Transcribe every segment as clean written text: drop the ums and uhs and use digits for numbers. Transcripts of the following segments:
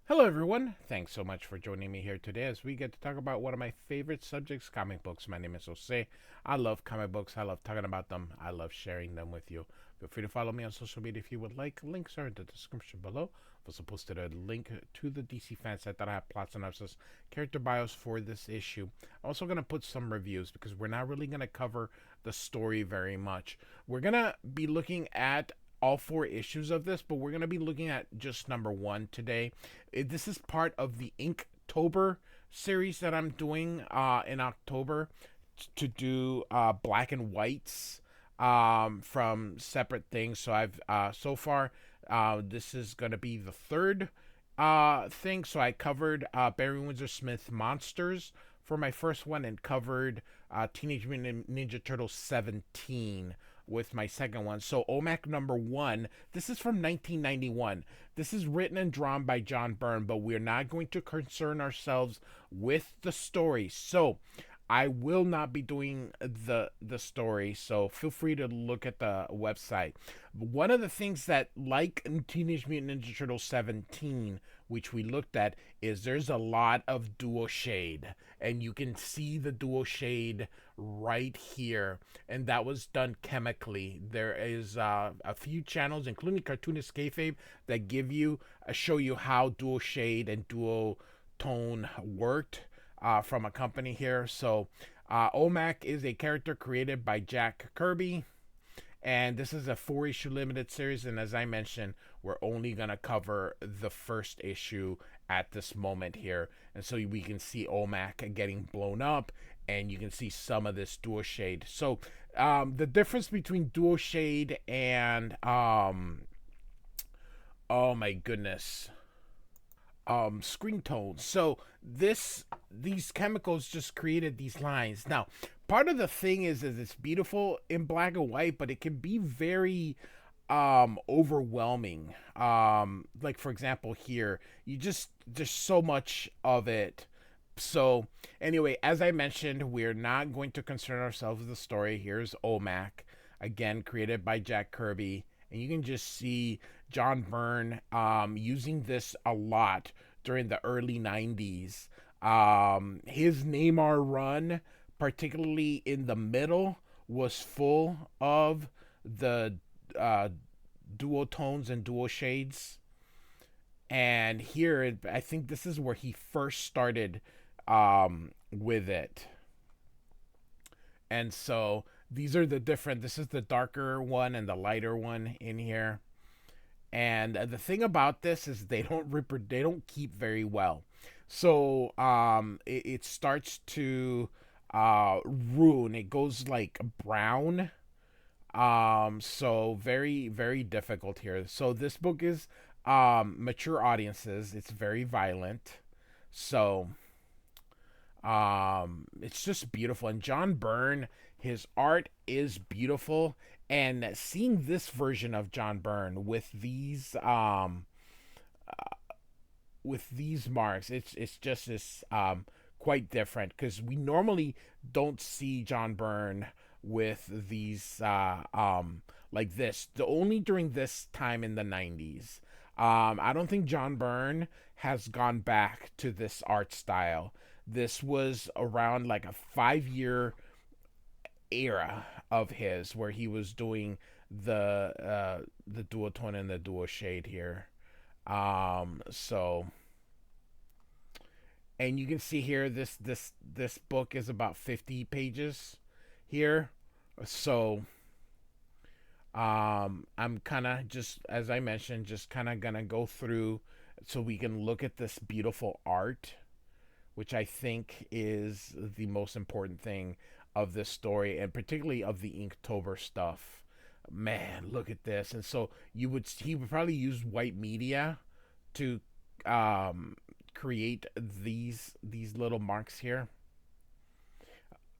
Hello, everyone. Thanks so much for joining me here today as we get to talk about one of my favorite subjects, comic books. My name is Jose. I love comic books. I love talking about them. I love sharing them with you. Feel free to follow me on social media if you would like. Links are in the description below. I've also posted a link to the DC fan site that I have plot synopsis, character bios for this issue. I'm also going to put some reviews because we're not really going to cover the story very much. We're going to be looking at all four issues of this, but we're going to be looking at just number one today. This is part of the Inktober series that I'm doing in October to do black and whites from separate things. So I've so far this is going to be the third thing. So I covered Barry Windsor Smith Monsters for my first one and covered Teenage Mutant Ninja Turtles 17 with my second one. So Omac number one, this is from 1991. This is written and drawn by John Byrne, but we're not going to concern ourselves with the story. So I will not be doing the story, so feel free to look at the website. One of the things that, like in Teenage Mutant Ninja Turtles 17, which we looked at, is there's a lot of dual shade, and you can see the dual shade right here, and that was done chemically. There is a few channels, including Cartoonist Kayfabe, that give you show you how dual shade and dual tone worked from a company here. So, Omac is a character created by Jack Kirby, and this is a four-issue limited series. And as I mentioned, we're only gonna cover the first issue at this moment here, and so we can see Omac getting blown up, and you can see some of this dual shade. So, the difference between dual shade and oh my goodness, screen tones. So these chemicals just created these lines. Now, part of the thing is it's beautiful in black and white, but it can be very overwhelming. Like for example here, you just there's so much of it. So anyway, as I mentioned, we're not going to concern ourselves with the story. Here's Omac, again created by Jack Kirby, and you can just see John Byrne using this a lot during the early 90s. His Neymar run, particularly in the middle, was full of the uh, dual tones and dual shades. And here, I think this is where he first started with it. And so these are the different, this is the darker one and the lighter one in here. And the thing about this is they don't keep very well. So it starts to ruin. It goes like brown. So very difficult here. So this book is mature audiences. It's very violent. So it's just beautiful. And John Byrne, his art is beautiful. And seeing this version of John Byrne with these marks, it's just this quite different because we normally don't see John Byrne with these like this. The only during this time in the 90s. I don't think John Byrne has gone back to this art style. This was around like a 5 year era of his where he was doing the dual tone and the dual shade here. So and you can see here this book is about 50 pages here. So I'm kind of just as I mentioned just kind of gonna go through so we can look at this beautiful art, which I think is the most important thing of this story, and particularly of the Inktober stuff. Man, look at this! And so he would probably use white media to um, create these little marks here.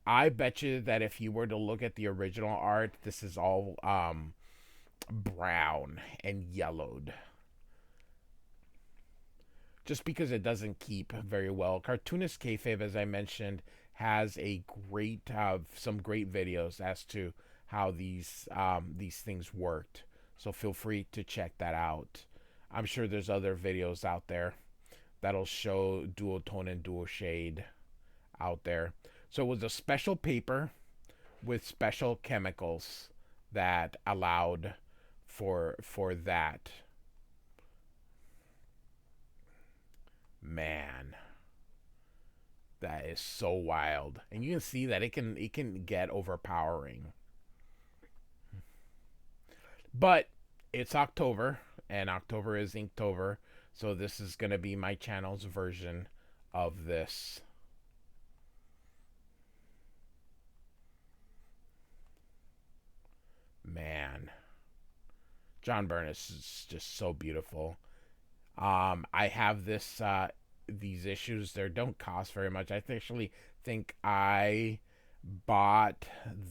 I bet you that if you were to look at the original art, this is all brown and yellowed just because it doesn't keep very well. Cartoonist Kayfabe, as I mentioned, has a great some great videos as to how these things worked. So feel free to check that out. I'm sure there's other videos out there. that'll show dual tone and dual shade out there. So it was a special paper with special chemicals that allowed for that. Man, that is so wild. And you can see that it can get overpowering. But it's October, and October is Inktober, so this is going to be my channel's version of this. Man, John Byrne is just so beautiful. I have these issues. They don't cost very much. I actually think bought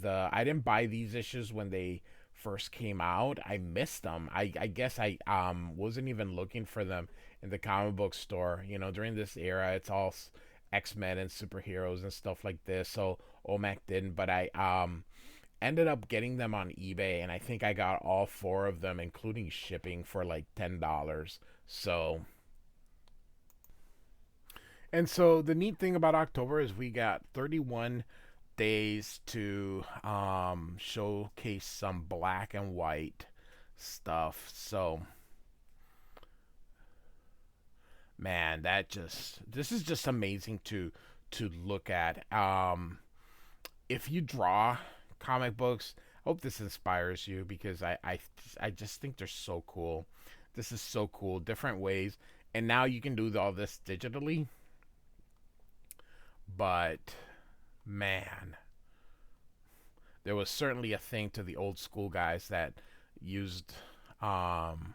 I didn't buy these issues when they first came out. I missed them. I guess I wasn't even looking for them in the comic book store. You know, during this era, it's all X-Men and superheroes and stuff like this. So Omac didn't, but I ended up getting them on eBay, and I think I got all four of them, including shipping, for like $10. So, and so the neat thing about October is we got 31 days to showcase some black and white stuff. So, man, this is just amazing to look at. If you draw comic books, I hope this inspires you, because I just think they're so cool. This is so cool, different ways, and now you can do all this digitally. But man, there was certainly a thing to the old school guys that used um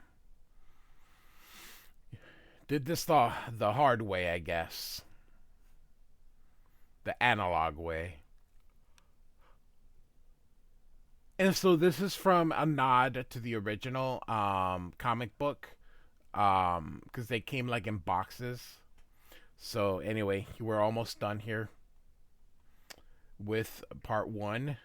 did this the hard way, I guess, the analog way. And so this is from a nod to the original comic book, because they came like in boxes. So anyway, we're almost done here with part one.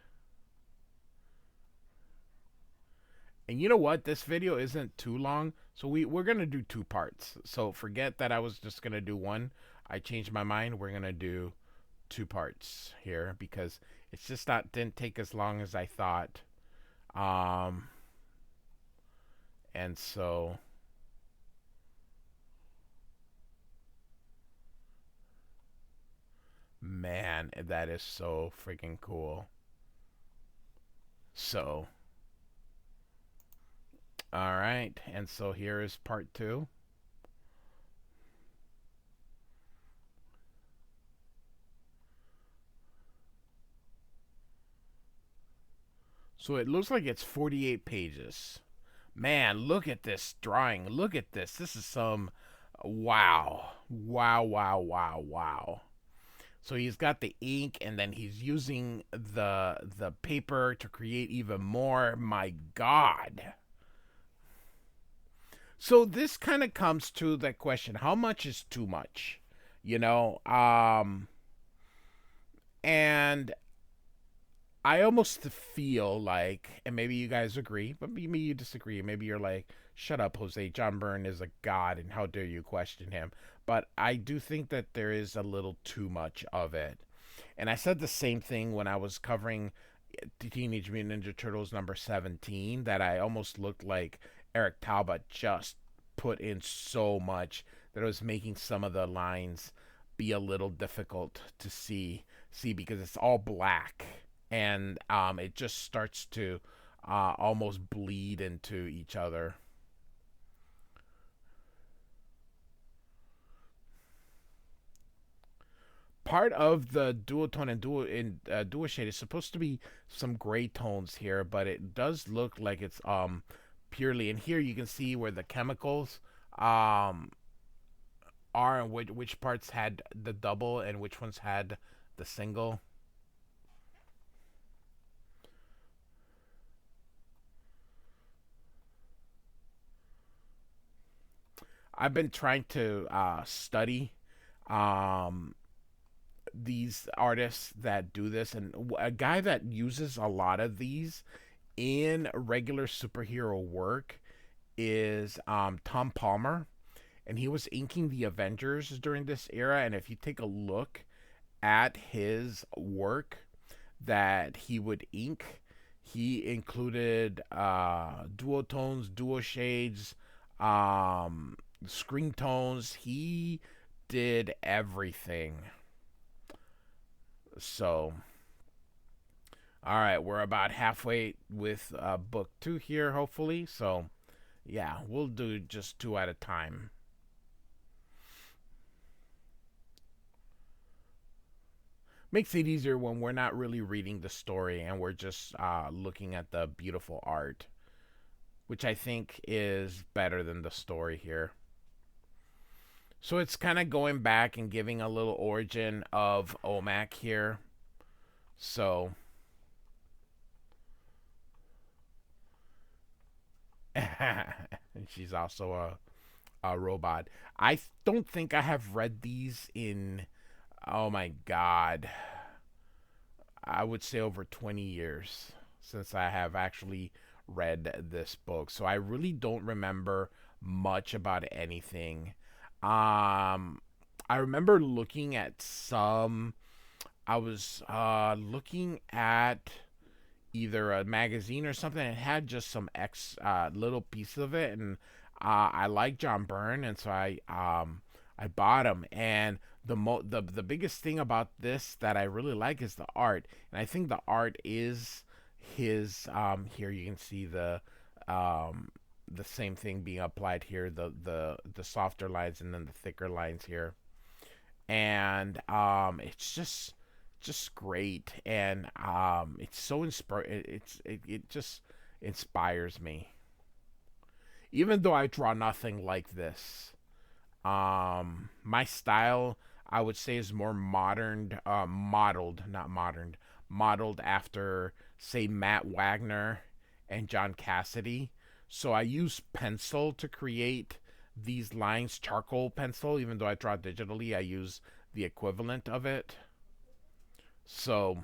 And you know what? This video isn't too long, so we're gonna do two parts. So forget that I was just gonna do one. I changed my mind. We're gonna do two parts here, because it's just not didn't take as long as I thought. And so man, that is so freaking cool. So, all right, and so here is part two. So it looks like it's 48 pages. Man, look at this drawing. Look at this. This is some wow. Wow, wow, wow, wow. So he's got the ink, and then he's using the paper to create even more. My God. So this kind of comes to the question, how much is too much? You know, and I almost feel like, and maybe you guys agree, but maybe you disagree. Maybe you're like, shut up, Jose. John Byrne is a god, and how dare you question him? But I do think that there is a little too much of it. And I said the same thing when I was covering Teenage Mutant Ninja Turtles number 17, that I almost looked like Eric Talbot just put in so much that it was making some of the lines be a little difficult to see, because it's all black, and it just starts to almost bleed into each other. Part of the dual tone and dual shade is supposed to be some gray tones here, but it does look like it's purely. And here you can see where the chemicals are, and which parts had the double and which ones had the single. I've been trying to study um, these artists that do this, and a guy that uses a lot of these in regular superhero work is Tom Palmer. and he was inking the Avengers during this era. And if you take a look at his work that he would ink, he included duotones, duo shades, um, screen tones. He did everything. So, all right, we're about halfway with book two here, hopefully. So, yeah, we'll do just two at a time. Makes it easier when we're not really reading the story and we're just looking at the beautiful art, which I think is better than the story here. So it's kind of going back and giving a little origin of Omac here. So she's also a robot. I don't think I have read these in, oh my God, I would say over 20 years since I have actually read this book. So I really don't remember much about anything. I remember looking at some, I was looking at either a magazine or something. It had just some little piece of it, and I like John Byrne, and so I bought him. And the biggest thing about this that I really like is the art, and I think the art is his. Here you can see um the same thing being applied here, the softer lines and then the thicker lines here, and it's just great, and it's so it just inspires me, even though I draw nothing like this. My style, I would say, is more modern, modeled, not modern, modeled after, say, Matt Wagner and John Cassidy. So I use pencil to create these lines, charcoal pencil. Even though I draw digitally, I use the equivalent of it. So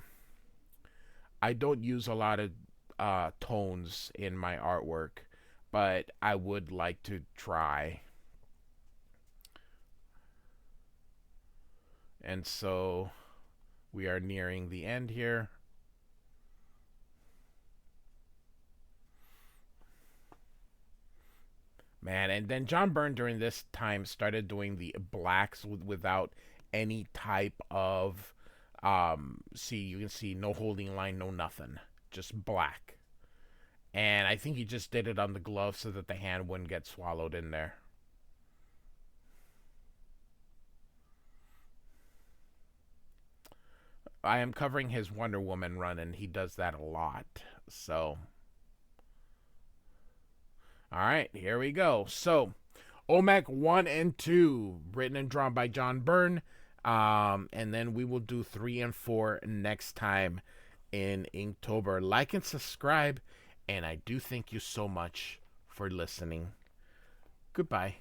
I don't use a lot of tones in my artwork, but I would like to try. And so we are nearing the end here. Man, and then John Byrne during this time started doing the blacks without any type of see, you can see no holding line, no nothing, just black. And I think he just did it on the glove so that the hand wouldn't get swallowed in there. I am covering his Wonder Woman run, and he does that a lot. So, all right, here we go. So, Omac 1 and 2, written and drawn by John Byrne. And then we will do 3 and 4 next time in Inktober. Like and subscribe, and I do thank you so much for listening. Goodbye.